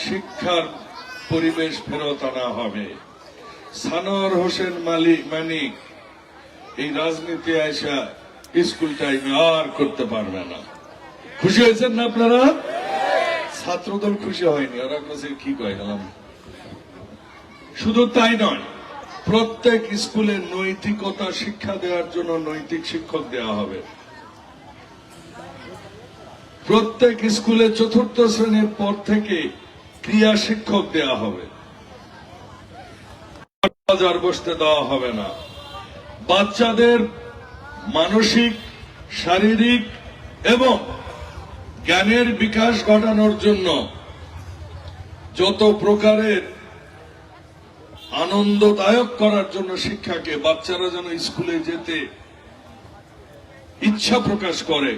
শিক্ষার পরিবেশ ফেরত আনা হবে। সানোয়ার হোসেন মানিক এই রাজনীতি আইসা স্কুল টাইমে আর করতে পারবে না। খুশি হয়েছেন না আপনারা? ছাত্রদল খুশি হয়নি, ওরা কাছে কি কয় গেলাম। শুধু তাই নয়, প্রত্যেক স্কুলে নৈতিকতা শিক্ষা দেওয়ার জন্য নৈতিক শিক্ষক দেওয়া হবে। প্রত্যেক স্কুলে চতুর্থ শ্রেণীর পর থেকে ক্রিয়া শিক্ষক দেওয়া হবে। বাজার বসতে দেওয়া হবে না। বাচ্চাদের মানসিক, শারীরিক এবং জ্ঞানের বিকাশ ঘটানোর জন্য যত প্রকারের আনন্দদায়ক করার জন্য শিক্ষাকে, বাচ্চারা যেন স্কুলে যেতে ইচ্ছা প্রকাশ করে,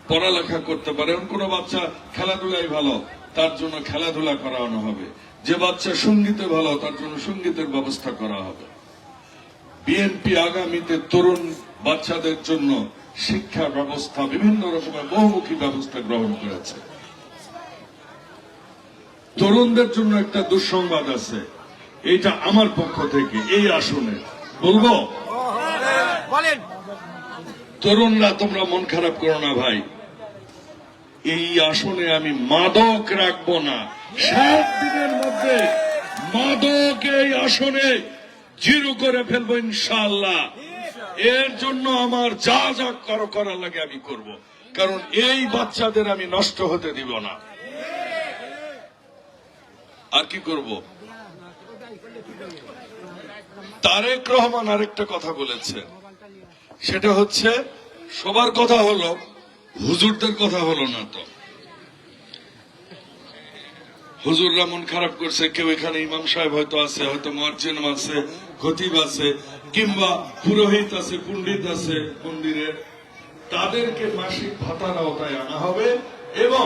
পড়ালেখা করতে পারে। এমন কোন বাচ্চা খেলাধুলাই ভালো, তার জন্য খেলাধুলা করানো হবে। যে বাচ্চা সঙ্গীতে ভালো, তার জন্য সঙ্গীতের ব্যবস্থা করা হবে। বিএনপি আগামীতে তরুণ বাচ্চাদের জন্য শিক্ষা ব্যবস্থা, বিভিন্ন রকমের বহুমুখী ব্যবস্থা গ্রহণ করেছে। তরুণদের জন্য একটা দুঃসংবাদ আছে, এইটা আমার পক্ষ থেকে এই আসনে বলবো। তরুণরা, তোমরা মন খারাপ করো না ভাই, এই আসনে আমি মাদক রাখবো না। 7 দিনের মধ্যে মাদক এই আসনে জিরো করে ফেলবো ইনশাআল্লাহ। এর জন্য আমার যা যা করার লাগে আমি করব, কারণ এই বাচ্চাদের আমি নষ্ট হতে দিব না। আর কি করব? তারেক রহমান আরেকটা কথা বলেছে, সেটা হচ্ছে সবার কথা হলো, হুজুরদের কথা হলো না। তো হুজুররা মন খারাপ করছে, কেউ এখানে ইমাম সাহেব হয়তো আছে, হয়তো মুয়াজ্জিন আছে, খতিব আছে, কিংবা পুরোহিত আছে, পণ্ডিত আছে মন্দিরের, তাদেরকে মাসিক ভাতার আওতায় আনা হবে এবং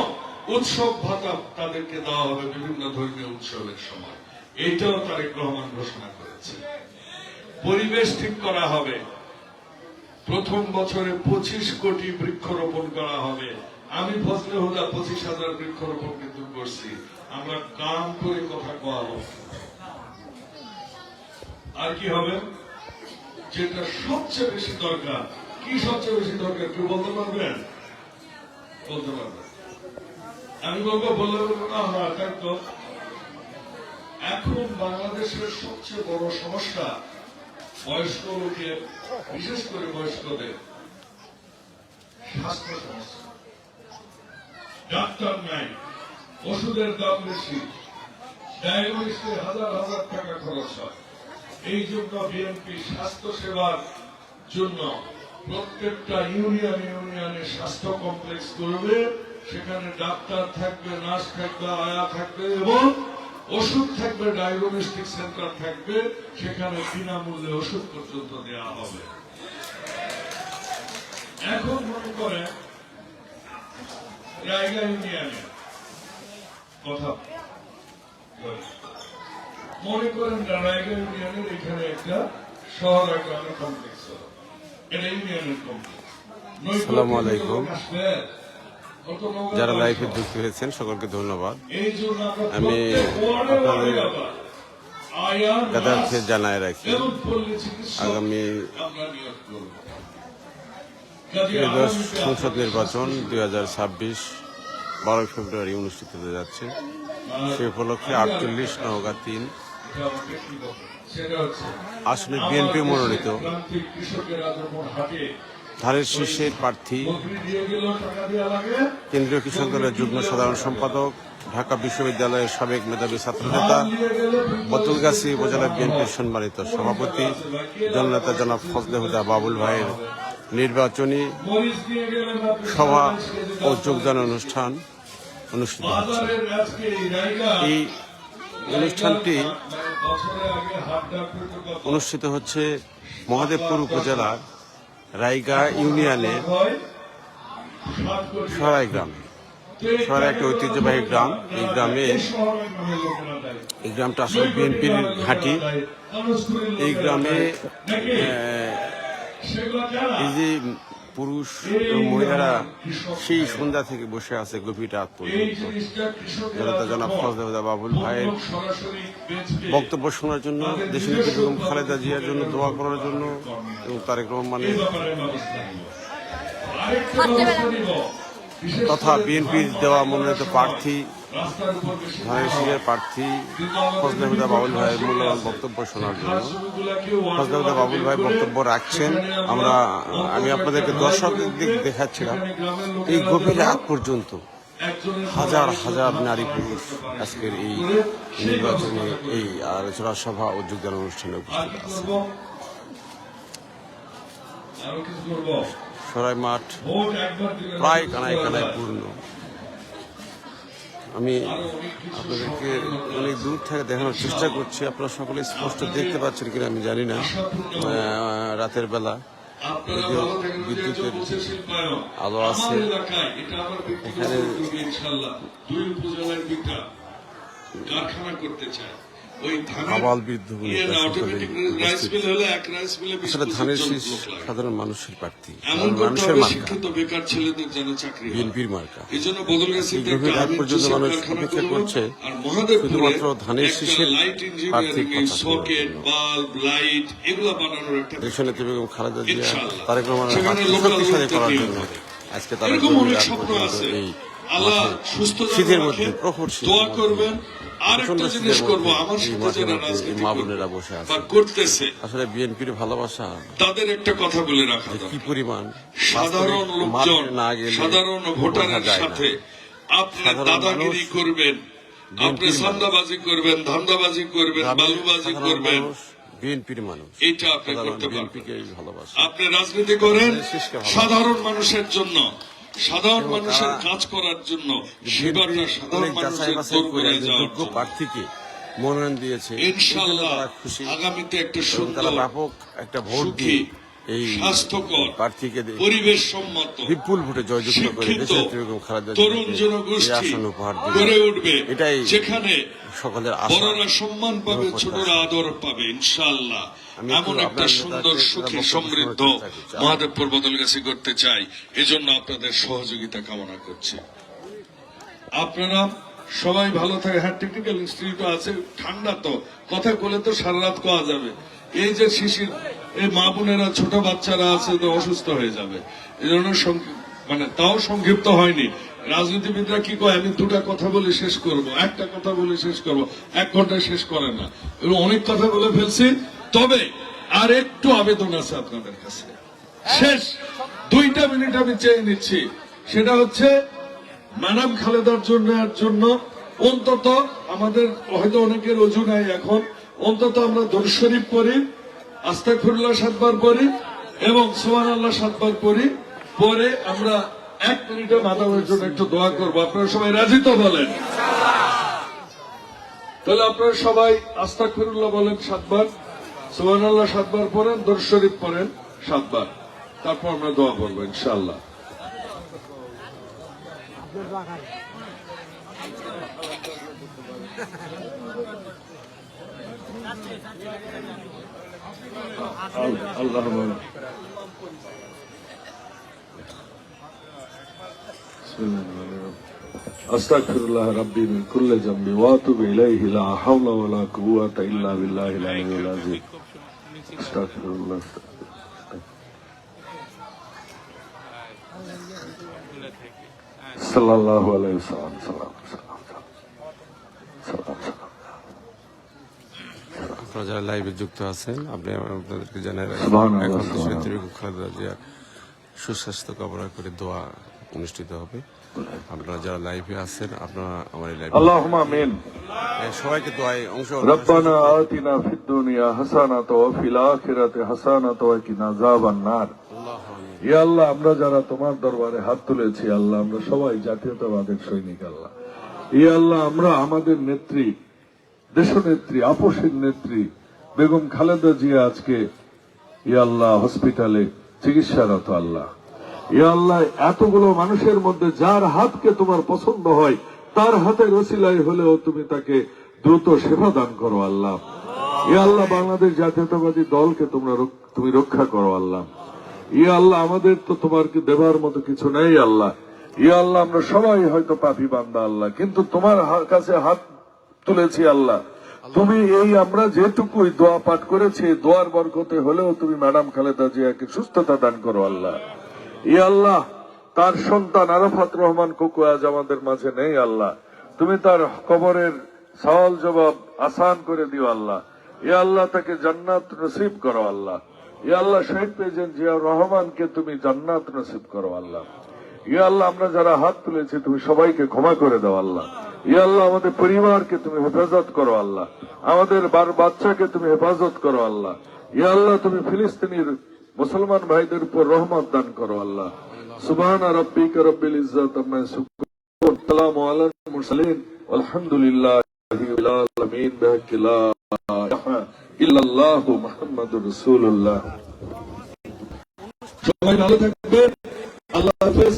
উৎসব ভাতা তাদেরকে দেওয়া হবে বিভিন্ন ধর্মীয় উৎসবের সময়। এইটাও তারেক রহমান ঘোষণা করেছে। পরিবেশ ঠিক করা হবে, প্রথম বছরে 25 কোটি বৃক্ষরোপণ করা হবে। আমি ফজলে হুদা 25,000 বৃক্ষরোপণ কিন্তু করছি। আমরা কাম করে কথা কোয়াবো। আর কি হবে? যেটা সবচেয়ে বেশি দরকার, কি সবচেয়ে বেশি দরকার কেউ বলতে পারবেন? বলতে পারবেন? আমি বলবো, বললে না হয় তো। এখন বাংলাদেশের সবচেয়ে বড় সমস্যা বয়স্ক লোকের, বিশেষ করে বয়স্কদের স্বাস্থ্য সমস্যা। ডাক্তার নাই, ওষুধের দাম বেশি, ডায়াগনোসিসে হাজার হাজার টাকা খরচ হয়। এই জন্য বিএনপি স্বাস্থ্য সেবার জন্য প্রত্যেকটা ইউনিয়নে স্বাস্থ্য কমপ্লেক্স করবে। সেখানে ডাক্তার থাকবে, নার্স থাকবে, আয়া থাকবে এবং ওষুধ থাকবে, ডায়াগনস্টিক সেন্টার থাকবে। সেখানে বিনামূল্যে ওষুধ পর্যন্ত দেওয়া হবে। এখন মনে করেন রায়গা ইউনিয়নে কথা মনে করেন, রায়গা ইউনিয়নের এখানে একটা শহর গ্রামের কমপ্লেক্স হলো, এটা ইউনিয়নের কমপ্লেক্স। আসসালামু আলাইকুম। যারা লাইভে যুক্ত হয়েছেন সকলকে ধন্যবাদ। আমি আপনাদের গাদার্থে জানায় রাখি, আগামী সংসদ নির্বাচন 2026 12 ফেব্রুয়ারি অনুষ্ঠিত হতে যাচ্ছে। সে উপলক্ষে 48 নওগাঁ 3 আসনে বিএনপি মনোনীত ধানের শীর্ষের প্রার্থী, কেন্দ্রীয় কৃষক দলের যুগ্ম সাধারণ সম্পাদক, ঢাকা বিশ্ববিদ্যালয়ের সাবেক মেধাবী ছাত্রনেতা, বদলগাছি উপজেলা বিএনপির সম্মানিত সভাপতি জননেতা জনাব ফজলে হুদা বাবুল ভাইয়ের নির্বাচনী সভা ও যোগদান অনুষ্ঠান অনুষ্ঠিত হচ্ছে। এই অনুষ্ঠানটি অনুষ্ঠিত হচ্ছে মহাদেবপুর উপজেলার রায়গা ইউনিয়নের সরাই গ্রামে। সরাই একটা ঐতিহ্যবাহী গ্রাম। এই গ্রামটা আসলে বিএনপির ঘাঁটি। এই গ্রামে এই যে পুরুষ এবং মহিলারা সেই সন্ধ্যা থেকে বসে আছে গভীর রাত পর্যন্ত জনতা জনাব ফজলে হুদা বাবুল ভাইয়ের বক্তব্য শোনার জন্য, দেশনেত্রী বেগম খালেদা জিয়ার জন্য দোয়া করার জন্য এবং তারেক রহমানের তথা বিএনপির দেওয়া মনোনীত প্রার্থী ধানের প্রার্থী ফজলে হুদা বাবুল ভাইয়ের মূল্যবান বক্তব্য শোনার জন্য। ফজলে হুদা বাবুল ভাই বক্তব্য রাখছেন। আমি আপনাদেরকে দর্শকদের দিক দেখাচ্ছিলাম। এই গভীর রাত পর্যন্ত হাজার হাজার নারী পুরুষ আজকের এই নির্বাচনে এই আলোচনা সভা ও যোগদান অনুষ্ঠানে উপস্থিত আছে। সরাই মাঠ প্রায় কানায় কানায় পূর্ণ। আমি আপনাদেরকে অনেক দূর থেকে দেখানোর চেষ্টা করছি, আপনারা সকলে স্পষ্ট দেখতে পাচ্ছেন কিনা আমি জানি না। রাতের বেলা বিদ্যুতের আলো আছে এখানে। কারখানা করতে চায় আবাল বৃদ্ধ আসলে ধানের শীষ সাধারণ মানুষের প্রার্থী, মানুষের মার্কা, বিএনপির মার্কা। এই গভীর রাত পর্যন্ত মানুষ অপেক্ষা করছে শুধুমাত্র ধানের শীষের প্রার্থীর দেশনেত্রী বেগম খালেদা জিয়া তারেক রহমানের শক্তিশালী করার জন্য আজকে তারা গভীর রাত পর্যন্ত এই শীতের মধ্যে প্রখর শীত আরেকটা জিনিস করবো, আমার সাথে যারা রাজনীতি বসে আছে করতেছে আসলে বিএনপির ভালোবাসা তাদের একটা কথা বলে রাখা কি পরিমাণ সাধারণ লোকজন সাধারণ ভোটারের সাথে আপনার দাদাগিরি করবেন, আপনি সান্দাবাজি করবেন, ধান্দাবাজি করবেন, বালুবাজি করবেন, বিএনপির মানুষ এইটা আপনি করতে পারবেন। আপনি রাজনীতি করেন সাধারণ মানুষের জন্য, সাধারণ মানুষের কাজ করার জন্য, সেবাটা সাধারণ মানুষের দরবারে যাওয়ার জন্য। প্রার্থীকে মনোনয়ন দিয়েছে, ইনশাআল্লাহ আগামীতে একটা সুন্দর, ব্যাপক একটা ভোট দিয়ে এই স্বাস্থ্যকর, প্রার্থীকে পরিবেশ সম্মত, বিপুল ভোটে জয়যুক্ত করে দেশনেত্রী বেগম খালেদা তরুণ জনগোষ্ঠী গড়ে উঠবে, এটাই যেখানে সকলের আশা। বড়রা সম্মান পাবে, ছোটরা আদর পাবে ইনশাআল্লাহ। এমন একটা সুন্দর সুখী সমৃদ্ধ মহাদেবপুর বদলগাছি করতে চাই, এজন্য আপনাদের সহযোগিতা কামনা করছি। আপনারা সবাই ভালো থাকে। হ্যাঁ, টেকনিক্যাল ইনস্টিটিউট আছে, ঠান্ডা তো কথা বলে তো সারা রাত কোয়া যাবে। এই যে শিশির, এই মা বোনেরা ছোট বাচ্চারা আছে তো অসুস্থ হয়ে যাবে, এই জন্য মানে তাও সংক্ষিপ্ত হয়নি। রাজনীতিবিদরা কি কয়, আমি দুটা কথা বলে শেষ করব, একটা কথা বলে শেষ করব, 1 ঘন্টায় শেষ করে না। এবং অনেক কথা বলে ফেলছি, তবে আর একটু আবেদন আছে আপনাদের কাছে। শেষ 2 মিনিট আমি চেয়ে নিচ্ছি, সেটা হচ্ছে ম্যাডাম খালেদার জন্য অন্তত আমাদের হয়তো অনেকের অজু নাই এখন, অন্তত আমরা দরুদ শরীফ পড়ি, আস্তাগফিরুল্লাহ 7 বার পড়ি এবং সুবহানাল্লাহ 7 বার পড়ি। পরে আমরা 1 মিনিটে মাদামের জন্য একটু দোয়া করবো। আপনারা সবাই রাজি তো বলেন? তাহলে আপনারা সবাই আস্তাগফিরুল্লাহ বলেন 7 বার, সুবহানাল্লাহ 7 বার পড়েন, দরুদ শরীফ পড়েন 7 বার, তারপর আমরা দোয়া করবো ইনশাআল্লাহ। আল্লাহ আস্তাগফিরুল্লাহ রাব্বি মিন কুল্লি যামবি ওয়া আতুবু ইলাইহি লা হাওলা ওয়া লা কুওয়াতা ইল্লা বিল্লাহিল আলিয়্যিল আযীম। আস্তাগফিরুল্লাহ। সাল্লাল্লাহু আলাইহি ওয়াসাল্লাম। আপনারা যারা লাইভে যুক্ত আছেন, আপনাদেরকে জানাই এখন দেশনেত্রী বেগম খালেদা জিয়ার সুস্বাস্থ্য কামনা করে দোয়া অনুষ্ঠিত হবে। আপনারা যারা লাইভে আছেন, আপনারা আমার এই লাইভে আল্লাহুম্মা আমিন। সবাইকে দোয়ায় অংশ। রব্বানা আতিনা ফিদ দুনিয়া হাসানাতাও ওয়া ফিল আখিরাতি হাসানাতাও ওয়া কিনা আযাবান নার। ইয়া আল্লাহ, আমরা যারা তোমার দরবারে হাত তুলেছি আল্লাহ, আমরা সবাই জাতীয়তাবাদের সৈনিক আল্লাহ। ইয়া আল্লাহ, আমরা আমাদের নেত্রী, দেশনেত্রী, আপসের নেত্রী বেগম খালেদা জিয়া আজকে ইয়া আল্লাহ হসপিটালে চিকিৎসারত আল্লাহ। ইয়া আল্লাহ, এতগুলো মানুষের মধ্যে যার হাতকে তোমার পছন্দ হয় তার হাতের ওসিলায় হলেও তুমি তাকে দ্রুত সেবা দান করো আল্লাহ। ইয়া আল্লাহ, বাংলাদেশ জাতীয়তাবাদী দলকে তুমি রক্ষা করো আল্লাহ। ইয়া আল্লাহ আমাদের তো তোমারকে দেবার মতো কিছু নেই আল্লাহ। ইয়া আল্লাহ আমরা সবাই হয়তো পাপী বান্দা আল্লাহ, কিন্তু তোমার কাছে হাত তুলেছি আল্লাহ। তুমি এই আমরা যেটুকুই দোয়া পাঠ করেছি, দোয়ার বরকতে হলেও তুমি ম্যাডাম খালেদা জিয়াকে সুস্থতা দান করো আল্লাহ। ইয়া আল্লাহ তার সন্তান আরাফাত রহমান কোকো আজ আমাদের মাঝে নেই আল্লাহ, তুমি তার কবরের সওয়াল জবাব আসান করে দিও আল্লাহ। ইয়া আল্লাহ তাকে জান্নাত নসিব করো আল্লাহ। ইয়া আল্লাহ শহীদ প্রেসিডেন্ট জিয়াউর রহমানকে তুমি জান্নাত নসিব করো আল্লাহ। ইয়া আল্লাহ আমরা যারা হাত তুলেছি তুমি সবাইকে ক্ষমা করে দাও আল্লাহ। ইয়া আল্লাহ আমাদের পরিবারকে তুমি হেফাজত করো আল্লাহ, আমাদের বাচ্চাকে তুমি হেফাজত করো আল্লাহ। ইয়া আল্লাহ তুমি ফিলিস্তিনির মুসলমান ভাইদের উপর রহমত দান করো আল্লাহ। সুবহান রাব্বিকা রাব্বিল ইজ্জাতি আম্মা ইয়াসিফুন, সালামু আলাল মুরসালিন, আলহামদুলিল্লাহি রাব্বিল আলামিন, বিহাক্কি লা ইলাহা ইল্লাল্লাহু মুহাম্মাদুর রাসূলুল্লাহ। সবাই ভালো থাকবেন, আল্লাহ হাফেজ।